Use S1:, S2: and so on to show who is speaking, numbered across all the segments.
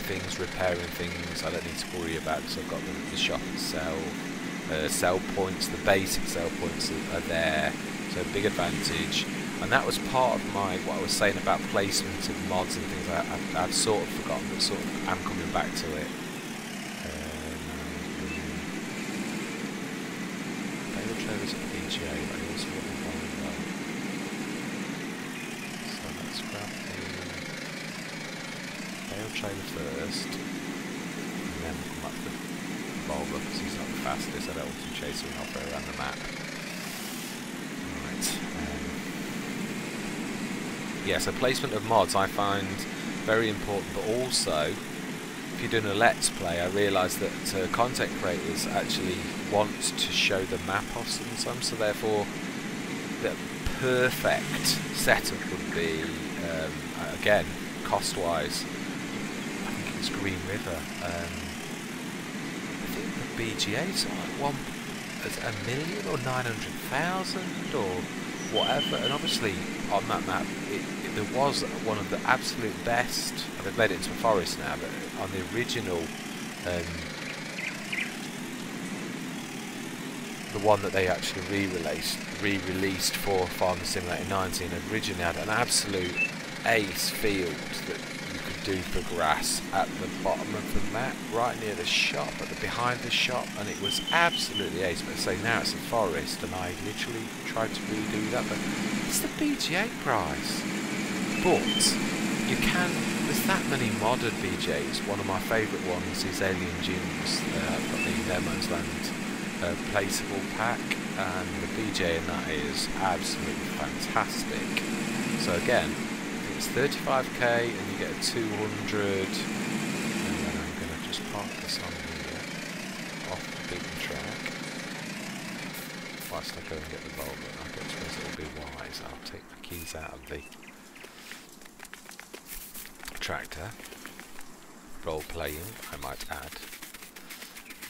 S1: things, repairing things, I don't need to worry about because I've got the shop itself. Sell points, the basic sell points are there, so big advantage. And that was part of what I was saying about placement of mods and things. I've sort of forgotten, but sort of am coming back to it. Bale trailers at the BGA, but I also want the Volvo. So let's grab the bale trailer first, and then we'll come up to the Volvo because he's not the fastest. I don't want to chase him halfway around the map. Yeah, so placement of mods I find very important, but also if you're doing a let's play, I realise that content creators actually want to show the map off sometimes, so therefore the perfect setup would be, again, cost-wise, I think it was Green River. I think the BGA is like $1 million or 900,000 or whatever, and obviously on that map there was one of the absolute best, and they've made it into a forest now, but on the original, the one that they actually re-released for Farming Simulator 19, originally had an absolute ace field that you could do for grass at the bottom of the map, right near the shop, behind the shop, and it was absolutely ace. But say now it's a forest, and I literally tried to redo that, but it's the BGA price. But you can, there's that many modded BGAs. One of my favourite ones is Alien Gyms. I've got the No Man's Land placeable pack, and the BGA in that is absolutely fantastic. So again, it's 35k and you get a 200, and then I'm going to just park this on here, off the beaten track, whilst I go and get the Volvo. I don't suppose it will be wise, I'll take the keys out of the tractor, role playing I might add.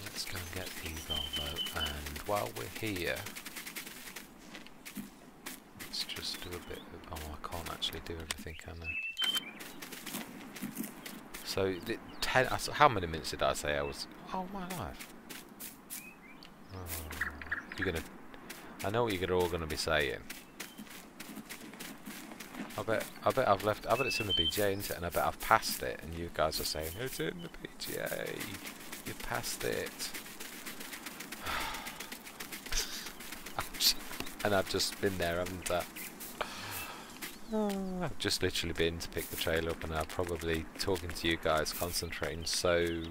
S1: Let's go and get the Volvo, and while we're here, let's just do a bit of, oh, I can't actually do everything, can I? So, how many minutes did I say I was? Oh, my life. You're gonna, I know what you're all gonna be saying. I bet it's in the BGA, isn't it? And I bet I've passed it, and you guys are saying, it's in the BGA, you passed it. And I've just been there, haven't I? I've just literally been to pick the trailer up, and I'm probably talking to you guys, concentrating so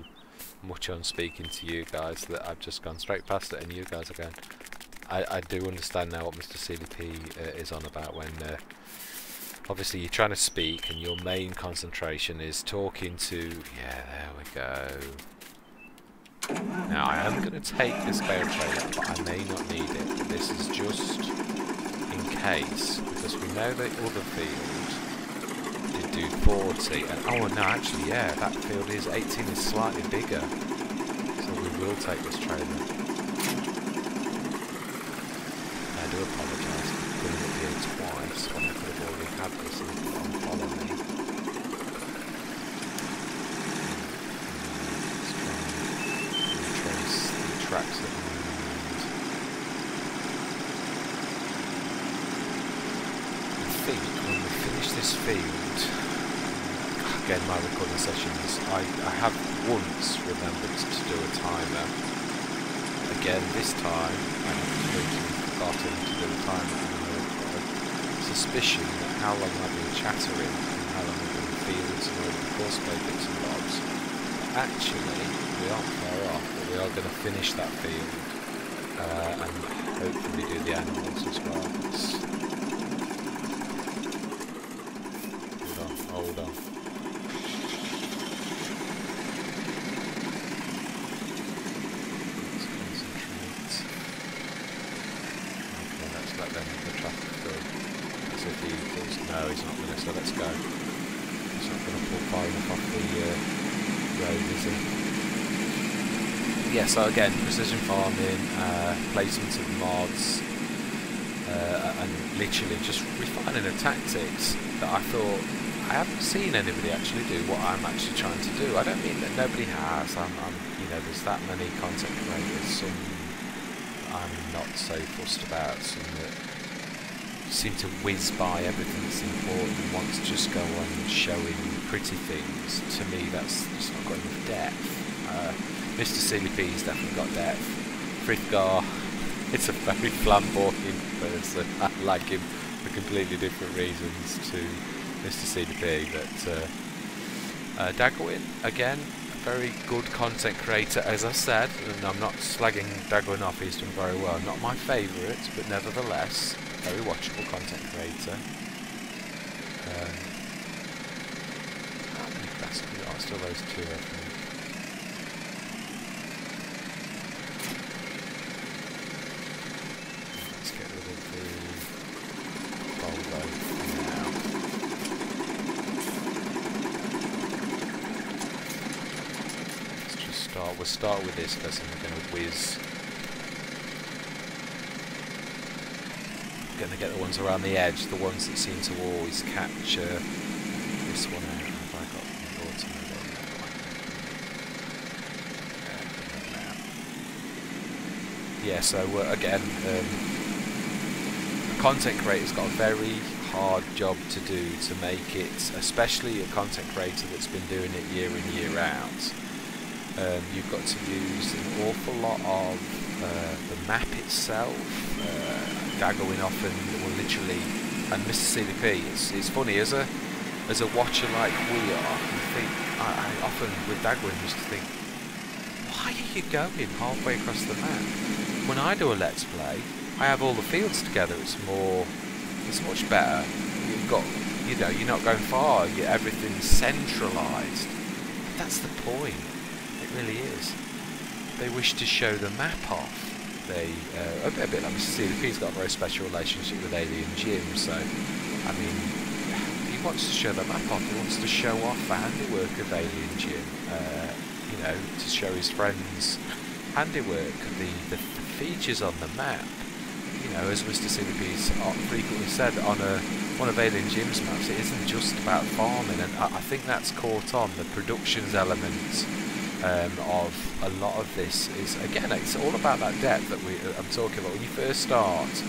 S1: much on speaking to you guys that I've just gone straight past it, and you guys are going. I do understand now what Mr. CDP is on about when obviously you're trying to speak and your main concentration is talking to, yeah, there we go. Now I am going to take this bale trailer, but I may not need it, but this is just in case, because we know that other field did do 40, and oh no, actually yeah, that field is 18, is slightly bigger, so we will take this trailer. I do apologise for putting it here twice when I could have already had this on follow me. Let's try and retrace the tracks that we made. I think when we finish this field, again my recording sessions, I have once remembered to do a timer. Again this time I have completely forgotten to do a timer, and I've got a suspicion that how long I've been chattering and how long I've been in fields and all the courseplay bits and bobs. Actually, we aren't far off, but we are going to finish that field and hopefully do the animals as well. Hold on. No, he's not going to, so let's go. He's not going to pull far enough off the road, is he? Yeah, so again, precision farming, placement of mods, and literally just refining the tactics that I thought I haven't seen anybody actually do what I'm actually trying to do. I don't mean that nobody has. You know, there's that many content creators. Some I'm not so fussed about. Some that seem to whiz by everything that's important and want to just go on showing pretty things. To me, that's just not got enough depth. Mr. CDP's definitely got depth. Frithgar, it's a very flamboyant person. I like him for completely different reasons to Mr. CDP, but Dagwin, again, a very good content creator, as I said, and I'm not slagging Dagwin off, he's done very well. Not my favourite, but nevertheless, a very watchable content creator. How many classes are there? Still those two, I think. Let's get rid of the Volvo now. Let's just start. We'll start with this because I'm going to whiz. Going to get the ones around the edge, the ones that seem to always capture this one out. Have I got the automobile now? Yeah, so again, a content creator's got a very hard job to do to make it, especially a content creator that's been doing it year in, year out. You've got to use an awful lot of the map itself. Dagwin often will literally, and Mr. CDP, it's funny, as a watcher like we are, I often with Dagwin used to think, why are you going halfway across the map? When I do a let's play, I have all the fields together, it's much better. You've got, you know, you're not going far, everything's centralised. That's the point, it really is. They wish to show the map off. They a bit like Mr. CDP's got a very special relationship with Alien Jim, so I mean, he wants to show the map off. He wants to show off the handiwork of Alien Jim. You know, to show his friends' handiwork, the features on the map. You know, as Mr. CDP's frequently said on one of Alien Jim's maps, it isn't just about farming, and I think that's caught on the productions element. Of a lot of this is, again, it's all about that depth that I'm talking about. When you first start,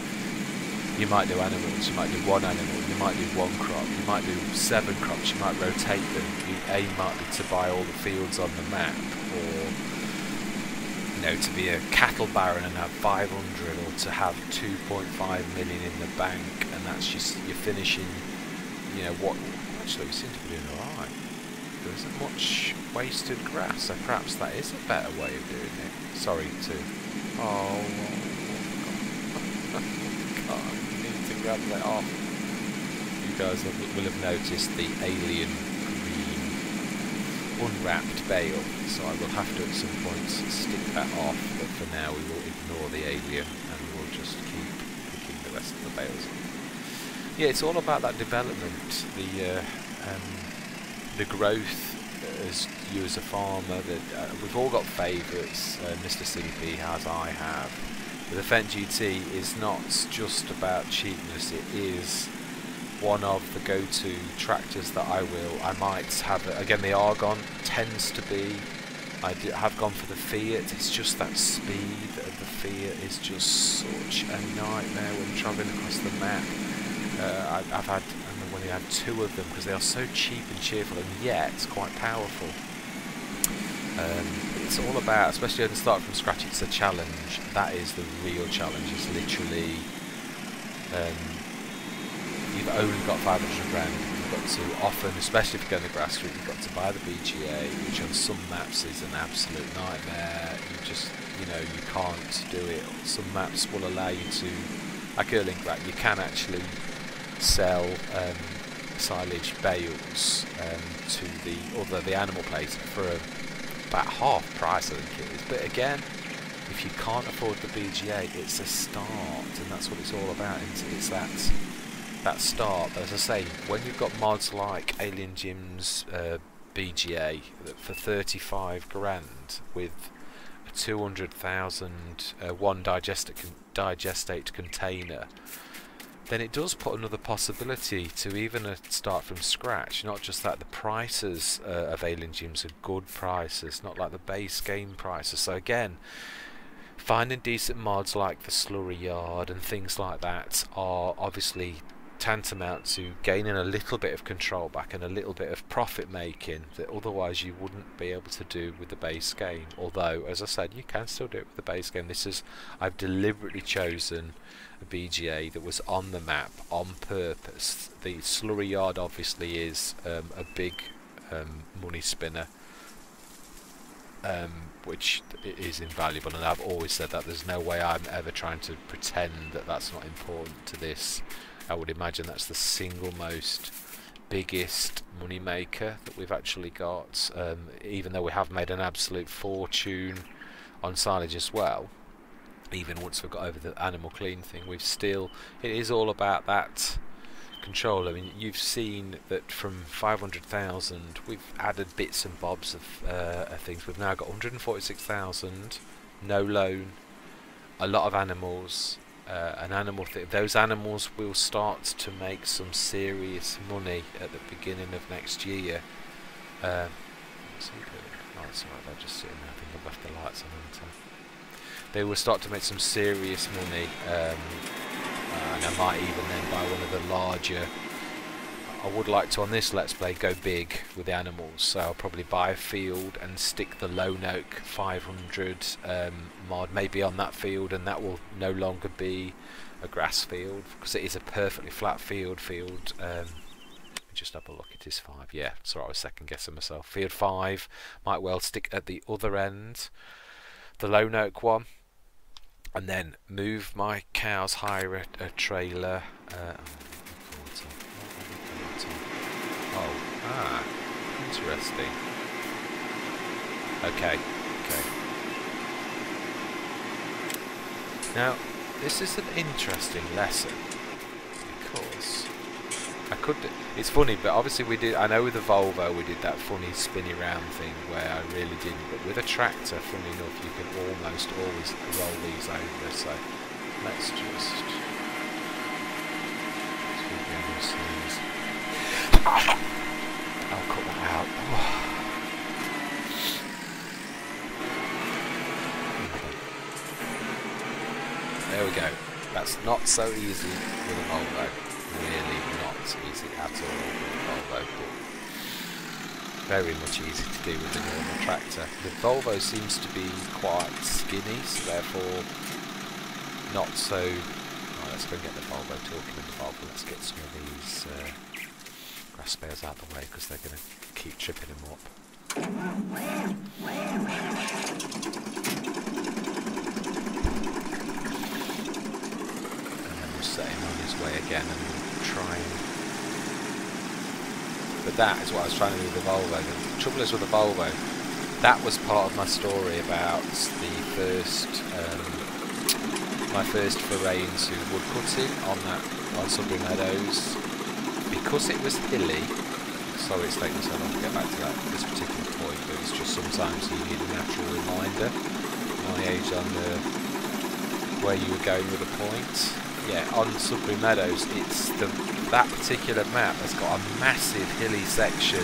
S1: you might do animals, you might do one animal, you might do one crop, you might do 7 crops, you might rotate them. Your aim might be to buy all the fields on the map, or you know, to be a cattle baron and have 500, or to have 2.5 million in the bank, and that's just you're finishing. You know what? Actually, we seem to be doing alright. There isn't much wasted grass, so perhaps that is a better way of doing it. Sorry to... Oh, God, I need to grab that off. You guys will have noticed the alien green unwrapped bale, so I will have to at some point stick that off, but for now we will ignore the alien and we'll just keep picking the rest of the bales up. Yeah, it's all about that development, the growth as you as a farmer. That we've all got favourites. Mr. CDP has, I have. But the Fendt GT is not just about cheapness. It is one of the go-to tractors that I might have. Again, the Argon tends to be. Have gone for the Fiat. It's just that speed of the Fiat is just such a nightmare when travelling across the map. I've had. When you have 2 of them, because they are so cheap and cheerful, and yet quite powerful. It's all about, especially when you start from scratch, it's a challenge. That is the real challenge. It's literally you've only got 500 grand. You've got to often, especially if you're going to grassroots, you've got to buy the BGA, which on some maps is an absolute nightmare. You just, you know, you can't do it. Some maps will allow you to, like Erlingrat, you can actually sell silage bales to the animal place for about half price, I think it is. But again, if you can't afford the BGA, it's a start, and that's what it's all about. It's that start. But as I say, when you've got mods like Alien Jim's BGA for 35 grand with a 200,000 one digestate container. then it does put another possibility to even start from scratch. Not just that, the prices of Alien Gyms are good prices, not like the base game prices. So again, finding decent mods like the Slurry Yard and things like that are obviously tantamount to gaining a little bit of control back and a little bit of profit making that otherwise you wouldn't be able to do with the base game. Although, as I said, you can still do it with the base game. I've deliberately chosen a BGA that was on the map on purpose. The Slurry Yard obviously is a big money spinner, which is invaluable, and I've always said that there's no way I'm ever trying to pretend that that's not important to this. I would imagine that's the single most biggest money maker that we've actually got, even though we have made an absolute fortune on silage as well. Even once we've got over the animal clean thing, it is all about that control. I mean, you've seen that from 500,000 we've added bits and bobs of things. We've now got 146,000, no loan, a lot of animals, those animals will start to make some serious money at the beginning of next year. What's he doing? Oh, that's alright, they're just sitting there. I think I've left the lights on, haven't I? They will start to make some serious money, and I might even then buy one of the larger. I would like to, on this Let's Play, go big with the animals, so I'll probably buy a field and stick the Lone Oak 500 mod maybe on that field, and that will no longer be a grass field because it is a perfectly flat field. Just have a look, it is 5, yeah, sorry, I was second guessing myself. Field 5 might well stick at the other end, the Lone Oak one, and then move my cows, hire a trailer. Interesting. Okay. Now, this is an interesting lesson because it's funny, but obviously I know with the Volvo we did that funny spinny round thing where I really didn't, but with a tractor, funny enough, you can almost always roll these over, so let's just I'll cut that out. There we go. That's not so easy with a Volvo. Really not easy at all with a Volvo, but very much easy to do with a normal tractor. The Volvo seems to be quite skinny, so therefore not so. Right, let's go and get the Volvo. Talking of the Volvo, let's get some of these grass spares out of the way because they're going to keep tripping him up. And then we'll set him on his way again and we'll try and... But that is what I was trying to do with the Volvo. The trouble is with the Volvo, that was part of my story about the first, my first foray into woodcutting on Sudbury Meadows. Because it was hilly, sorry it's taking so long to get back to this particular point, but it's just sometimes you need a natural reminder at my age on where you were going with the point. Yeah, on Sudbury Meadows, it's that particular map has got a massive hilly section,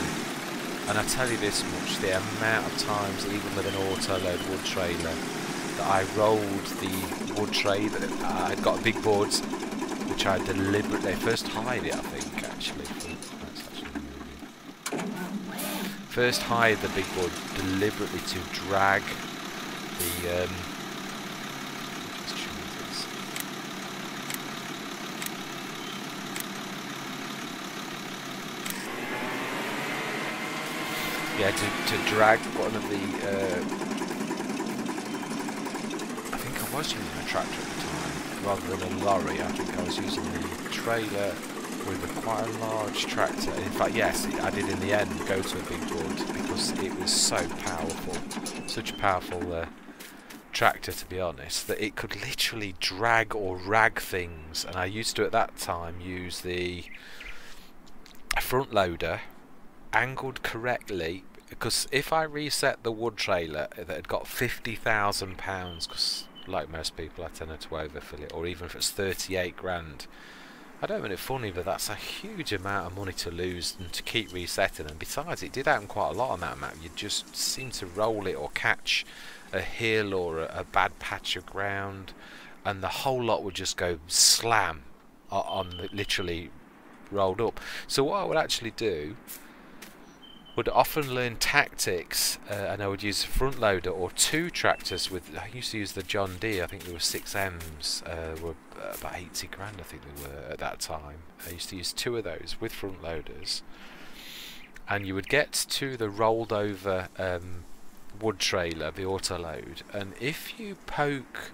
S1: and I tell you this much, the amount of times, even with an auto-load wood trailer, that I rolled the wood trailer, I'd got a big board, which I deliberately, first hired it I think actually, that's actually moving. First hired the big board deliberately to drag the, just choose this. Yeah, to drag one of the, I think I was using a tractor at the time, rather than a lorry. I think I was using the trailer with quite a large tractor. In fact, yes, I did in the end go to a big board because it was so powerful, such a powerful tractor to be honest, that it could literally drag or rag things. And I used to at that time use the front loader angled correctly, because if I reset the wood trailer that had got £50,000, because like most people I tended to overfill it, or even if it's 38 grand, I don't mean it funny, but that's a huge amount of money to lose and to keep resetting. And besides, it did happen quite a lot on that map. You just seem to roll it or catch a hill or a bad patch of ground, and the whole lot would just go slam on literally rolled up. So what I would actually do would often learn tactics, and I would use a front loader or 2 tractors with. I used to use the John Deere. I think there were 6Ms, were about 80 grand. I think they were at that time. I used to use 2 of those with front loaders, and you would get to the rolled over wood trailer, the auto load, and if you poke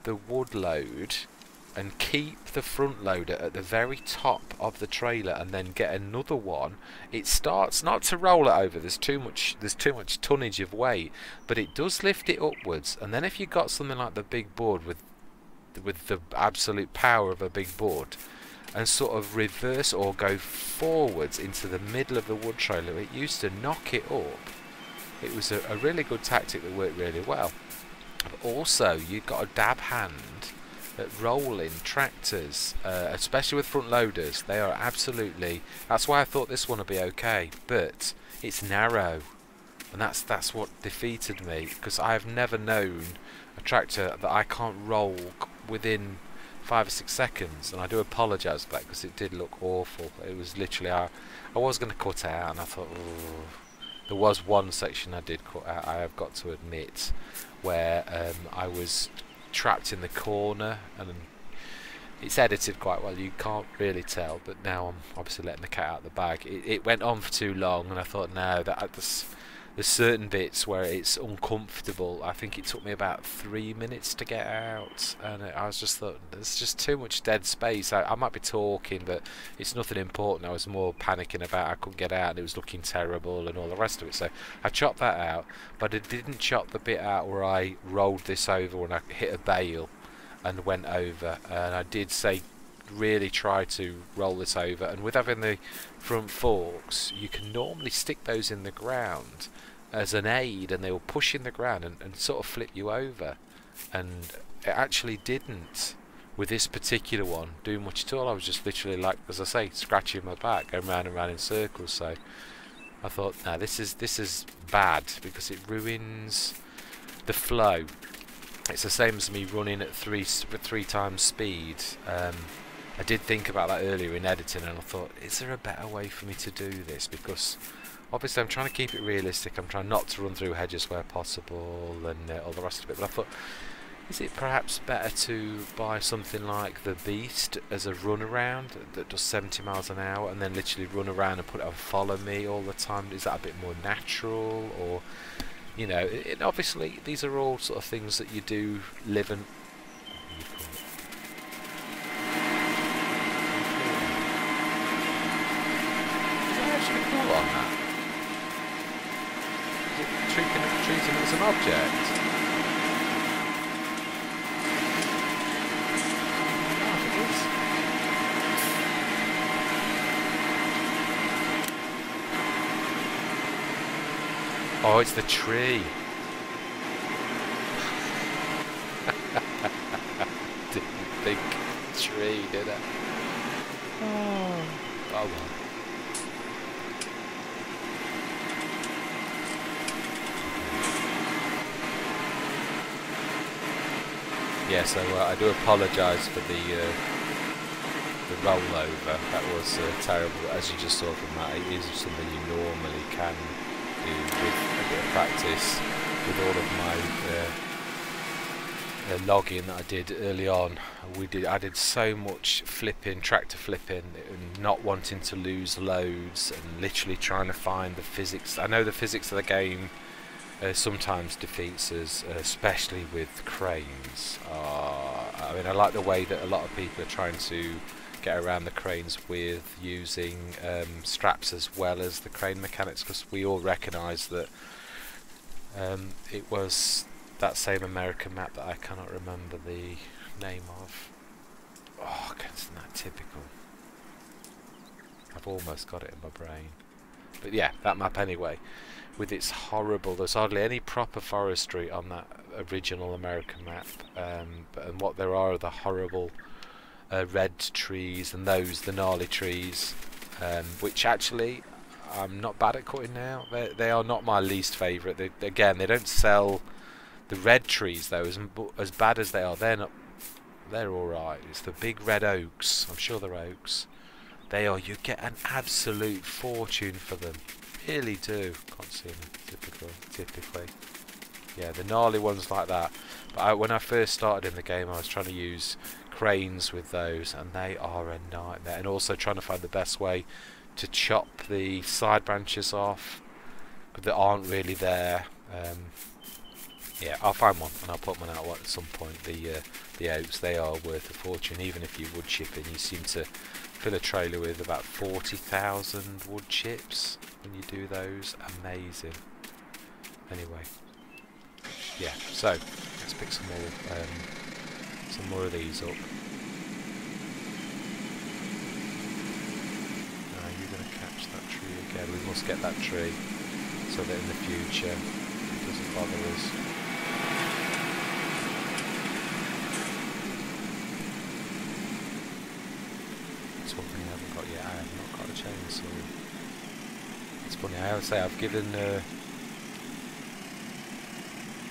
S1: the wood load and keep the front loader at the very top of the trailer and then get another one, it starts not to roll it over. There's too much tonnage of weight, but it does lift it upwards. And then if you got something like the big board with the absolute power of a big board, and sort of reverse or go forwards into the middle of the wood trailer, it used to knock it up. It was a really good tactic that worked really well. But also you got a dab hand at rolling tractors, especially with front loaders. They are absolutely, that's why I thought this one would be okay, but it's narrow, and that's what defeated me, because I have never known a tractor that I can't roll within 5 or 6 seconds. And I do apologise for that, because it did look awful. It was literally, I was going to cut it out, and I thought, oh. There was one section I did cut out, I have got to admit, where I was trapped in the corner, and it's edited quite well, you can't really tell, but now I'm obviously letting the cat out of the bag. It went on for too long, and I thought, no, there's certain bits where it's uncomfortable. I think it took me about 3 minutes to get out, and I was just thought, there's just too much dead space. I might be talking, but it's nothing important. I was more panicking about I couldn't get out, and it was looking terrible and all the rest of it. So I chopped that out, but I didn't chop the bit out where I rolled this over when I hit a bale and went over. And I did say, really try to roll this over, and with having the front forks, you can normally stick those in the ground as an aid, and they will push in the ground and sort of flip you over. And it actually didn't with this particular one do much at all. I was just literally, like, as I say, scratching my back, going round and round in circles. So I thought, no, this is bad, because it ruins the flow. It's the same as me running at three times speed. I did think about that earlier in editing, and I thought, is there a better way for me to do this? Because obviously I'm trying to keep it realistic. I'm trying not to run through hedges where possible and all the rest of it. But I thought, is it perhaps better to buy something like the Beast as a runaround that does 70 miles an hour, and then literally run around and put it on follow me all the time? Is that a bit more natural? Or, you know, obviously these are all sort of things that you do live and... On that. Treating it as an object. Oh, it's the tree. Didn't think tree, did I? Oh well. Yeah, so I do apologise for the rollover. That was terrible. As you just saw from that, it is something you normally can do with a bit of practice. With all of my logging that I did early on, I did so much flipping, tractor flipping, and not wanting to lose loads, and literally trying to find the physics. I know the physics of the game sometimes defeats us, especially with cranes. I mean, I like the way that a lot of people are trying to get around the cranes with using straps as well as the crane mechanics, because we all recognise that it was that same American map that I cannot remember the name of. Oh, isn't that typical? I've almost got it in my brain. But yeah, that map anyway, with its horrible, there's hardly any proper forestry on that original American map, and what there are the horrible red trees and those, the gnarly trees, which actually I'm not bad at cutting now. They are not my least favourite. Again, they don't sell the red trees though, as bad as they are. They're not. They're all right. It's the big red oaks. I'm sure they're oaks. They are. You get an absolute fortune for them. Really do. Can't see them typically. Yeah, the gnarly ones like that. But when I first started in the game, I was trying to use cranes with those, and they are a nightmare. And also trying to find the best way to chop the side branches off, but that aren't really there. Yeah, I'll find one and I'll put one out at some point. The oaks, they are worth a fortune. Even if you wood chipping, you seem to fill a trailer with about 40,000 wood chips when you do those. Amazing. Anyway, yeah. So let's pick some more of these up. You're going to catch that tree again. We must get that tree so that in the future it doesn't bother us. That's one thing I haven't got yet. I have not got a chainsaw. It's funny, I always say I've given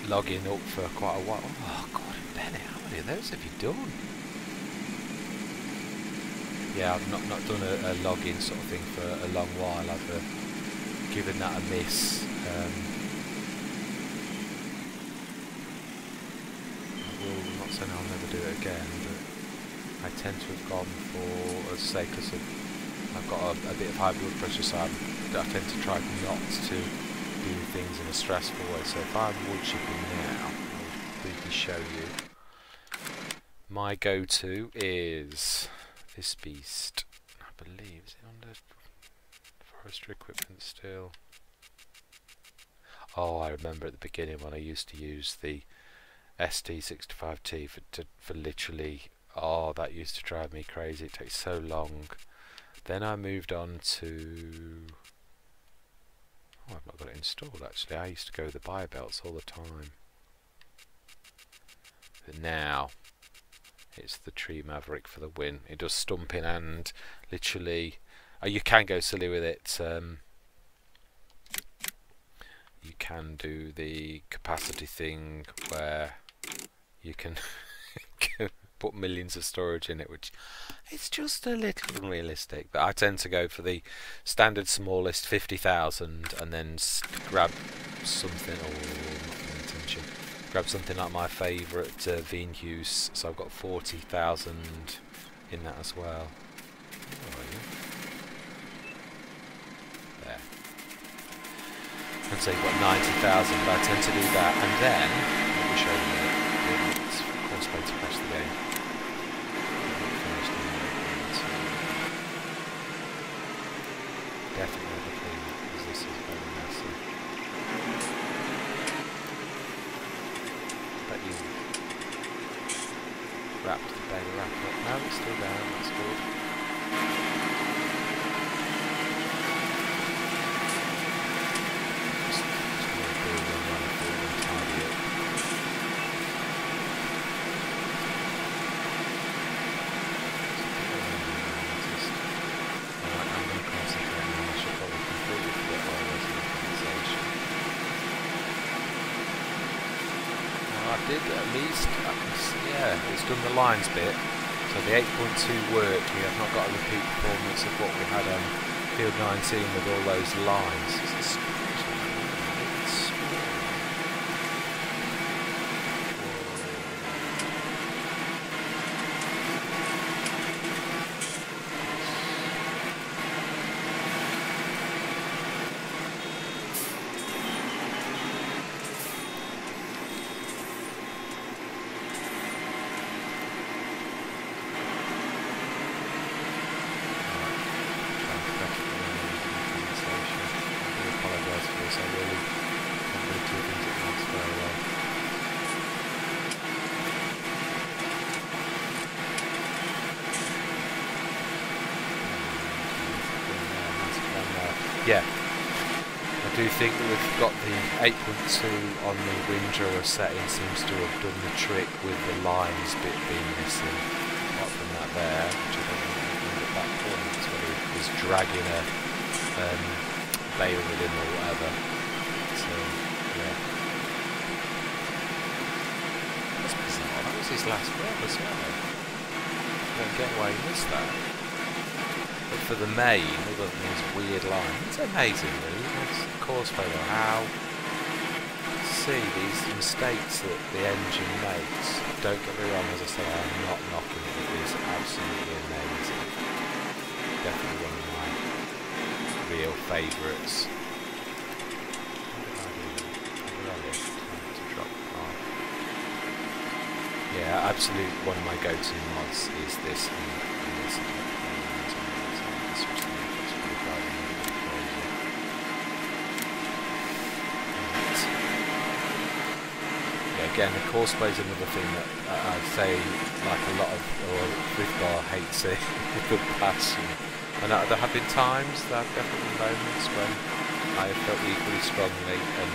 S1: logging up for quite a while. Oh God, Bennett, how many of those have you done? Yeah, I've not done a login sort of thing for a long while. I've given that a miss. I'm not saying I'll never do it again, but I tend to have gone for, as I say, because I've got a bit of high blood pressure, so I tend to try not to do things in a stressful way. So if I'm wood chipping now, I'll briefly show you. My go-to is this beast. I believe, is it under forestry equipment still? Oh, I remember at the beginning when I used to use the ST65T for literally, oh, that used to drive me crazy. It takes so long. Then I moved on to, oh, I've not got it installed actually. I used to go with the buy belts all the time. But now it's the Tree Maverick for the win. It does stumping and literally, you can go silly with it. You can do the capacity thing where you can put millions of storage in it, which it's just a little unrealistic. But I tend to go for the standard smallest 50,000 and then grab something, or not paying attention. Grab something like my favourite Hughes, so I've got 40,000 in that as well. Where are you? There. And so you've got 90,000, but I tend to do that, and then, let me show you it's of course way to crash the game. Definitely have a clean up, because this is very messy. But you wrapped the bale wrap up. No, it's still down, that's good. At least, yeah, it's done the lines bit. So the 8.2 worked. We have not got a repeat performance of what we had on Field 19 with all those lines. It's yeah, I do think that we've got the 8.2 on the windrower setting seems to have done the trick with the lines bit being missing. Apart from that, there, which I don't know at that point, whether he was dragging a bale with him or whatever. So, yeah. That's bizarre. That was his last run as well. I don't get why he missed that. But for the main, other than his weird line, it's amazing, really. It's a course photo. How see these mistakes that the engine makes. Don't get me wrong, as I say, I'm not knocking it. It is absolutely amazing. Definitely one of my real favourites. Yeah, absolute one of my go-to mods is this. Again, the course play is another thing that I'd say, like a lot of, or Riftbar hates it with the passion. And there have been times, there have definitely been moments when I have felt equally strongly and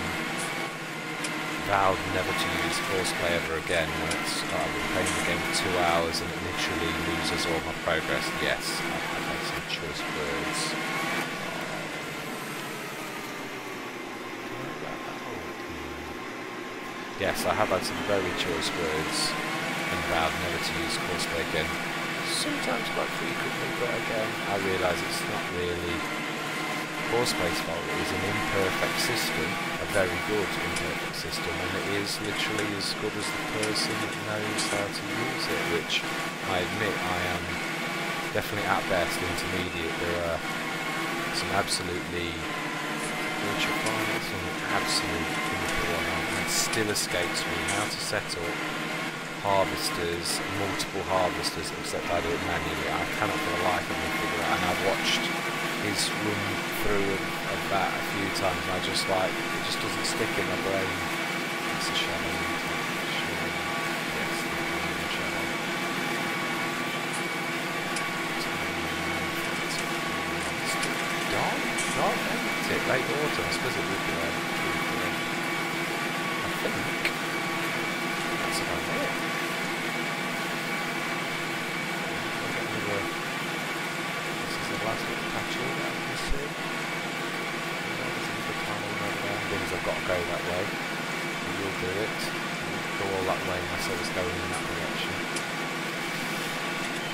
S1: vowed never to use course play ever again, when it's, I've been playing the game for 2 hours and it literally loses all my progress. Yes, I've had some choice words. Yes, I have had some very choice words and vowed never to use course play again. Sometimes quite frequently, but again, I realise it's not really course play's fault. It is an imperfect system, a very good imperfect system, and it is literally as good as the person that knows how to use it, which I admit I am definitely at best intermediate. There are some absolutely it still escapes me how to set up harvesters, multiple harvesters, except I do it manually. I cannot for the life of me figure it out, and I've watched his run through of that a few times and I just like, it just doesn't stick in my brain. It's a shadow. Yes, shadow. Dark, isn't it? Late autumn, I suppose it would be like I think that's about it. This is the last little patch here that I can see. There's another tunnel over there. Because I've got to go that way. We will do it. We'll go all that way unless I was going in that direction.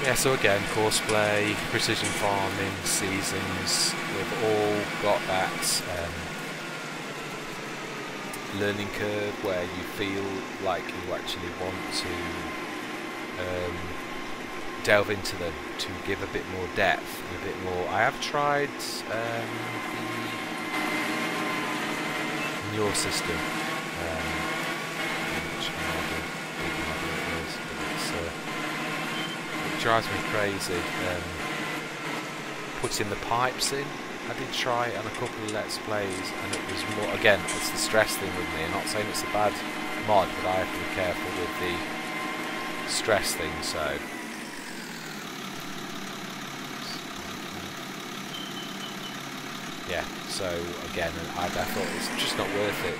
S1: Yeah, so again, courseplay, precision farming, seasons, we've all got that learning curve where you feel like you actually want to delve into them to give a bit more depth and a bit more. I have tried the Muir system, which it drives me crazy. Putting the pipes in, I did try it on a couple of Let's Plays, and it was more, again, it's the stress thing with me. I'm not saying it's a bad mod, but I have to be careful with the stress thing, so. Yeah, so again, I thought it's just not worth it.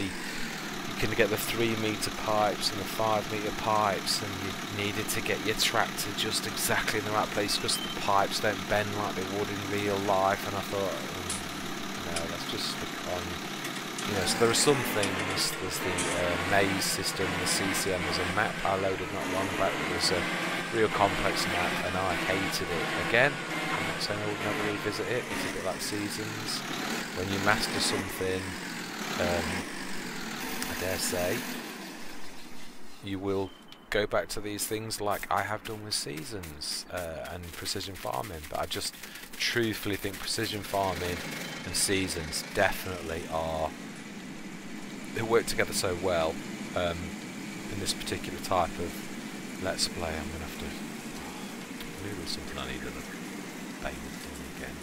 S1: You can get the 3-metre pipes and the 5-metre pipes, and you needed to get your tractor just exactly in the right place because the pipes don't bend like they would in real life. And I thought, no, let's just stick on. You know, so there are some things. There's the maze system, the CCM was a map I loaded not long back. It was a real complex map, and I hated it. Again, I'm not saying I would never revisit it. It's a bit like Seasons. When you master something, I dare say, you will go back to these things like I have done with Seasons and Precision Farming, but I just truthfully think Precision Farming and Seasons definitely are, they work together so well in this particular type of Let's Play. I'm going to have to, I knew there was something I needed a payment thing again.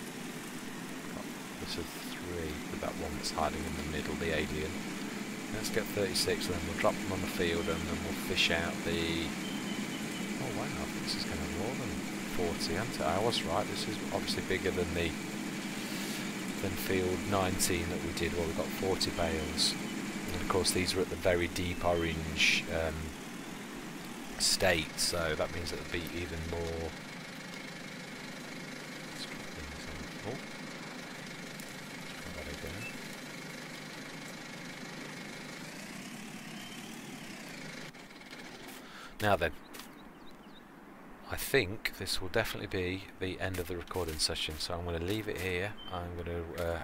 S1: This is 3 with that one that's hiding in the middle, the alien. Let's get 36 and then we'll drop them on the field and then we'll fish out the... Oh wow, I think this is going to be more than 40, isn't it? I was right, this is obviously bigger than field 19 that we did, where we got 40 bales. And of course these were at the very deep orange state, so that means it'll be even more. Oh, let's try that again. Now then, I think this will definitely be the end of the recording session, so I'm going to leave it here. I'm going to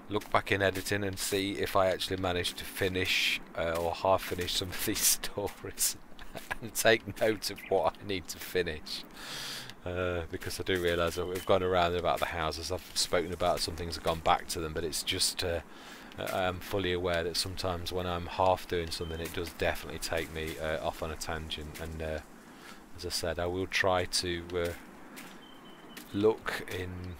S1: look back in editing and see if I actually managed to finish or half finish some of these stories and take note of what I need to finish, because I do realise that we've gone around about the houses. I've spoken about some things, I've gone back to them, but it's just I'm fully aware that sometimes when I'm half doing something it does definitely take me off on a tangent, and as I said, I will try to look in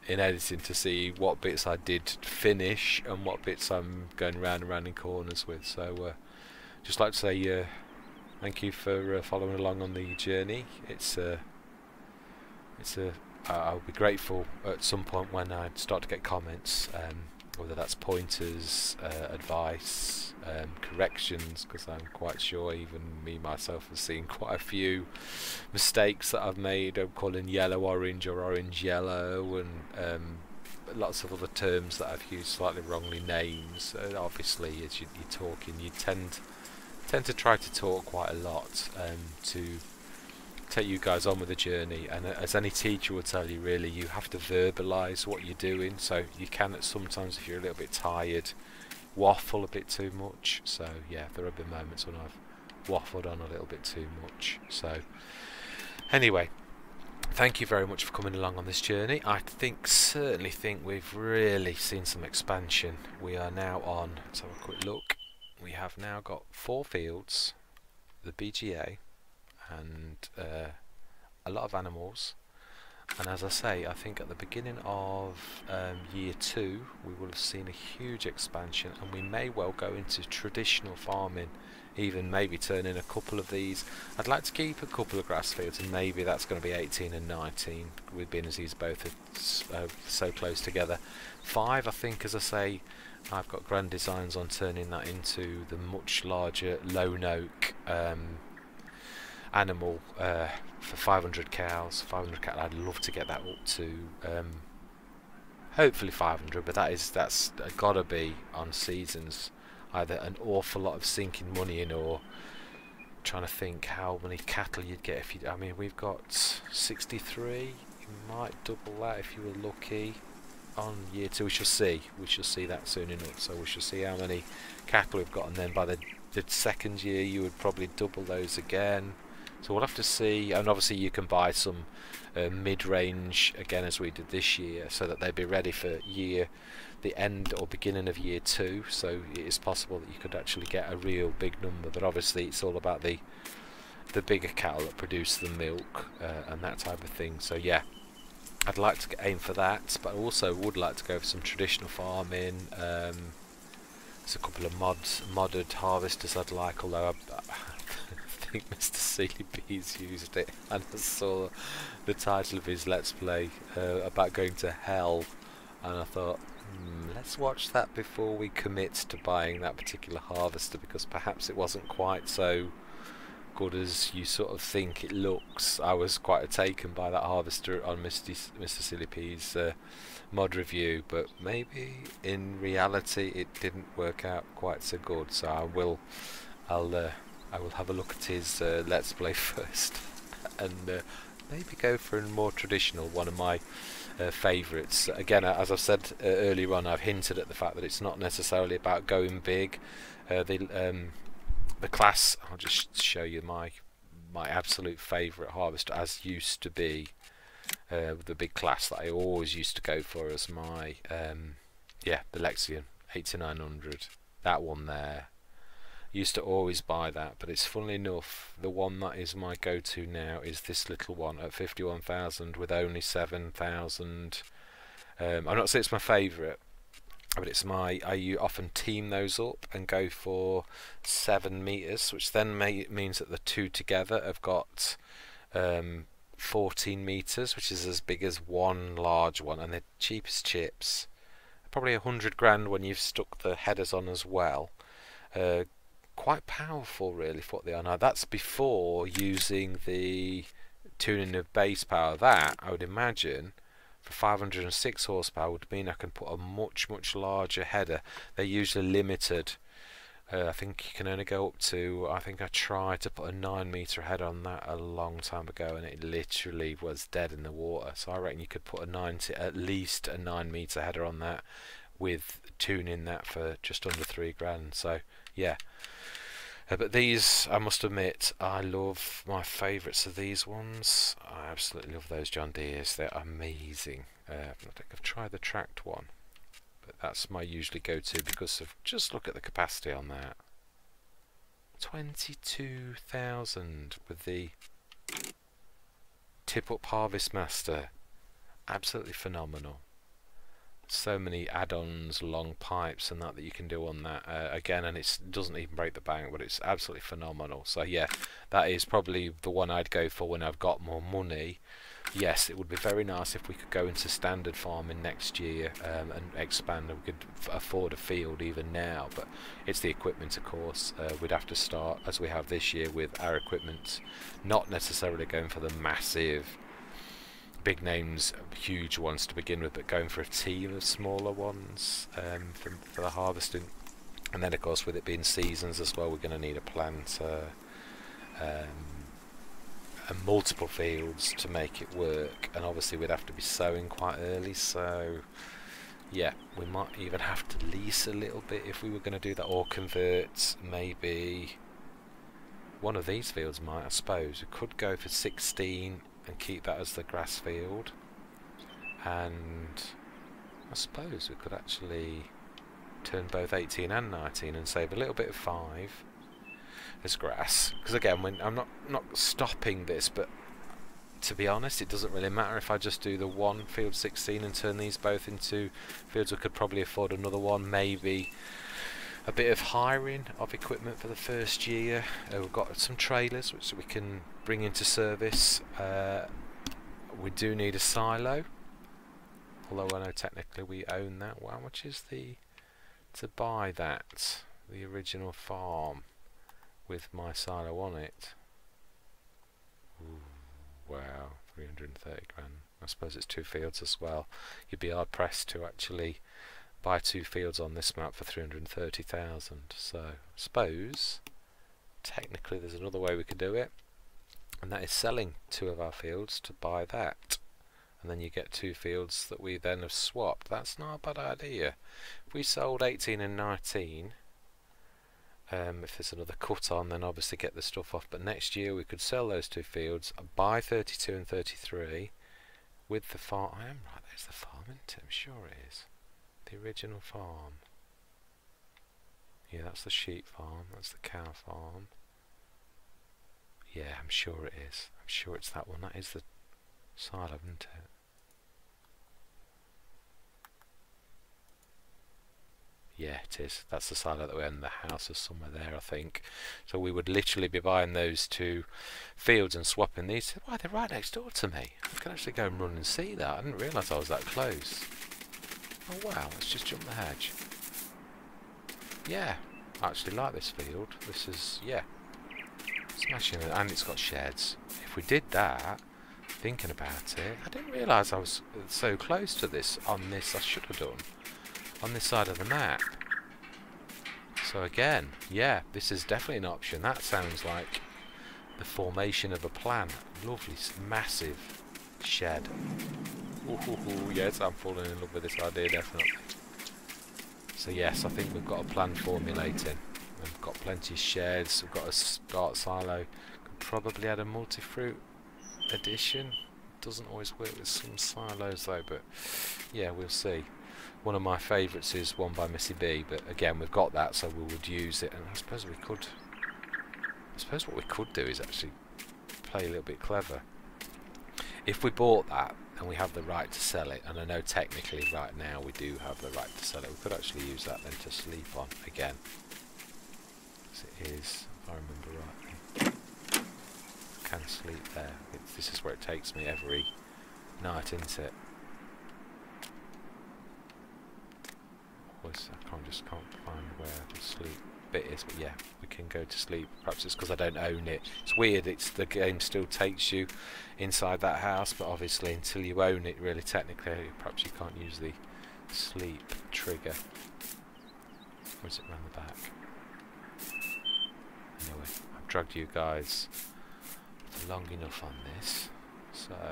S1: editing to see what bits I did finish and what bits I'm going round and round in corners with. So just like to say thank you for following along on the journey. I'll be grateful at some point when I start to get comments, whether that's pointers, advice, corrections, because I'm quite sure even me myself have seen quite a few mistakes that I've made. I'm calling yellow orange or orange yellow, and lots of other terms that I've used slightly wrongly names. Obviously, as you're talking, you tend to try to talk quite a lot to take you guys on with the journey, and as any teacher would tell you, really you have to verbalise what you're doing, so you can sometimes, if you're a little bit tired, waffle a bit too much. So yeah, there have been moments when I've waffled on a little bit too much. So anyway, thank you very much for coming along on this journey. I certainly think we've really seen some expansion. We are now on, let's have a quick look, we have now got 4 fields, the BGA, and a lot of animals. And as I say, I think at the beginning of year 2 we will have seen a huge expansion, and we may well go into traditional farming, even maybe turn in a couple of these. I'd like to keep a couple of grass fields, and maybe that's going to be 18 and 19, with being as these both are so close together. 5, I think, as I say, I've got grand designs on turning that into the much larger lone oak animal for 500 cows. 500 cattle, I'd love to get that up to hopefully 500, but that's gotta be on seasons, either an awful lot of sinking money in, or trying to think how many cattle you'd get if you, I mean, we've got 63, you might double that if you were lucky on year 2. We shall see that soon enough, so we shall see how many cattle we've got, and then by the second year you would probably double those again. So we'll have to see, and obviously you can buy some mid-range again, as we did this year, so that they'd be ready for the end or beginning of year 2. So it is possible that you could actually get a real big number, but obviously it's all about the bigger cattle that produce the milk and that type of thing. So yeah, I'd like to aim for that, but I also would like to go for some traditional farming. There's a couple of modded harvesters I'd like, although I think Mr. Sealy B's used it, and I saw the title of his Let's Play about going to hell, and I thought, let's watch that before we commit to buying that particular harvester, because perhaps it wasn't quite so good as you sort of think it looks. I was quite taken by that harvester on Mr. Silly P's mod review, but maybe in reality it didn't work out quite so good, so I will have a look at his Let's Play first, and maybe go for a more traditional, one of my favourites. Again, as I've said earlier on, I've hinted at the fact that it's not necessarily about going big. The class, I'll just show you my absolute favourite harvester, as used to be the big class that I always used to go for as my the Lexion 8900. That one there, used to always buy that, but it's funnily enough, the one that is my go-to now is this little one at 51,000 with only 7,000. I'm not saying it's my favourite, but it's I often team those up and go for 7 meters, which then means that the two together have got 14 meters, which is as big as one large one, and they're cheap as chips. Probably 100 grand when you've stuck the headers on as well. quite powerful really for what they are now. That's before using the tuning of base power. That, I would imagine, for 506 horsepower would mean I can put a much larger header. They're usually limited. I think you can only go up to, I think I tried to put a 9-meter header on that a long time ago and it literally was dead in the water. So I reckon you could put at least a 9-meter header on that with tuning that for just under £3 grand. So yeah. But these, I must admit, I love. My favourites are these ones. I absolutely love those John Deeres. They're amazing. I think I've tried the tracked one, but that's my usually go-to because of just look at the capacity on that. 22,000 with the tip-up Harvest Master. Absolutely phenomenal. So many add-ons, long pipes and that you can do on that again, and it doesn't even break the bank, but it's absolutely phenomenal. So yeah, that is probably the one I'd go for when I've got more money. Yes, it would be very nice if we could go into standard farming next year and expand, and we could afford a field even now, but it's the equipment, of course. We'd have to start, as we have this year, with our equipment, not necessarily going for the massive big names, huge ones to begin with, but going for a team of smaller ones for the harvesting. And then of course with it being seasons as well, we're going to need a plant and multiple fields to make it work, and obviously we'd have to be sowing quite early, so yeah, we might even have to lease a little bit if we were going to do that, or convert maybe one of these fields. I suppose we could go for 16 and keep that as the grass field, and I suppose we could actually turn both 18 and 19 and save a little bit of 5 as grass, because again, when I'm not stopping this, but to be honest, it doesn't really matter if I just do the one field 16 and turn these both into fields. We could probably afford another one, maybe a bit of hiring of equipment for the first year. We've got some trailers which we can bring into service. We do need a silo, although I know technically we own that. Well, how much is to buy that, the original farm with my silo on it? Ooh, wow, 330 grand. I suppose it's 2 fields as well. You'd be hard pressed to actually buy 2 fields on this map for 330,000. So I suppose technically there's another way we could do it, and that is selling 2 of our fields to buy that, and then you get 2 fields that we then have swapped. That's not a bad idea. If we sold 18 and 19, if there's another cut on, then obviously get the stuff off, but next year we could sell those 2 fields, buy 32 and 33 with the farm. I am right, there's the farm, isn't it? I'm sure it is. The original farm. Yeah, that's the sheep farm, that's the cow farm. Yeah, I'm sure it is. I'm sure it's that one. That is the silo, isn't it? Yeah, it is. That's the silo that we own. The house is somewhere there, I think. So we would literally be buying those 2 fields and swapping these. Why, they're right next door to me. I can actually go and run and see that. I didn't realise I was that close. Oh wow, let's just jump the hedge. Yeah, I actually like this field. This is, yeah, smashing it, and it's got sheds. If we did that, thinking about it, I didn't realise I was so close to this on this. I should have done on this side of the map. So again, yeah, this is definitely an option. That sounds like the formation of a plan. Lovely, massive shed. Ooh, yes, I'm falling in love with this idea, definitely. So yes, I think we've got a plan formulating. We've got plenty of sheds, we've got a start silo. Could probably add a multi-fruit addition. Doesn't always work with some silos though, but yeah, we'll see. One of my favourites is one by Missy B, but again, we've got that, so we would use it. And I suppose we could, I suppose what we could do is actually play a little bit clever. If we bought that and we have the right to sell it, and I know technically right now we do have the right to sell it, we could actually use that then to sleep on again. As it is, if I remember rightly. I can sleep there. This is where it takes me every night, isn't it? I just can't find where to sleep. bit is, but yeah, we can go to sleep. Perhaps it's because I don't own it. It's weird, the game still takes you inside that house, but obviously until you own it, really technically, perhaps you can't use the sleep trigger. Or is it around the back? Anyway, I've drugged you guys long enough on this, so I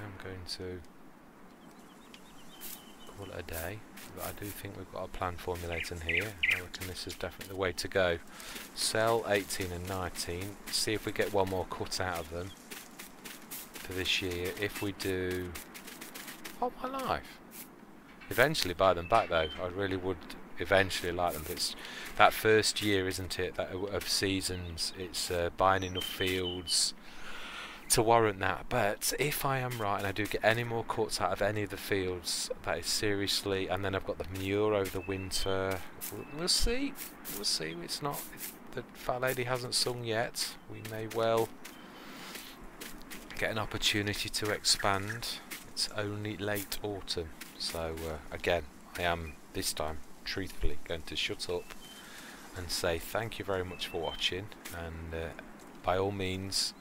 S1: am going to call it a day. But I do think we've got a plan formulating here. I reckon this is definitely the way to go. Sell 18 and 19, see if we get one more cut out of them for this year. If we do, oh my life, eventually buy them back though. I really would eventually like them. It's that first year, isn't it, that of seasons, it's buying enough fields to warrant that. But if I am right and I do get any more cuts out of any of the fields, that is seriously, and then I've got the manure over the winter, we'll see. We'll see. It's not, the fat lady hasn't sung yet. We may well get an opportunity to expand. It's only late autumn, so again, I am this time truthfully going to shut up and say thank you very much for watching, and by all means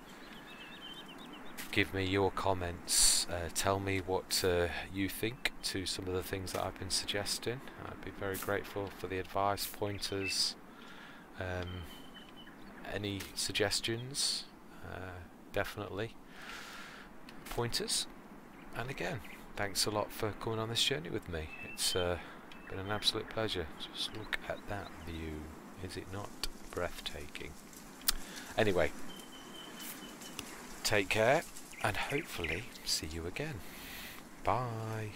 S1: give me your comments, tell me what you think to some of the things that I've been suggesting. I'd be very grateful for the advice, pointers, any suggestions, definitely pointers. And again, thanks a lot for coming on this journey with me. It's been an absolute pleasure. Just look at that view. Is it not breathtaking? Anyway, take care and hopefully see you again. Bye.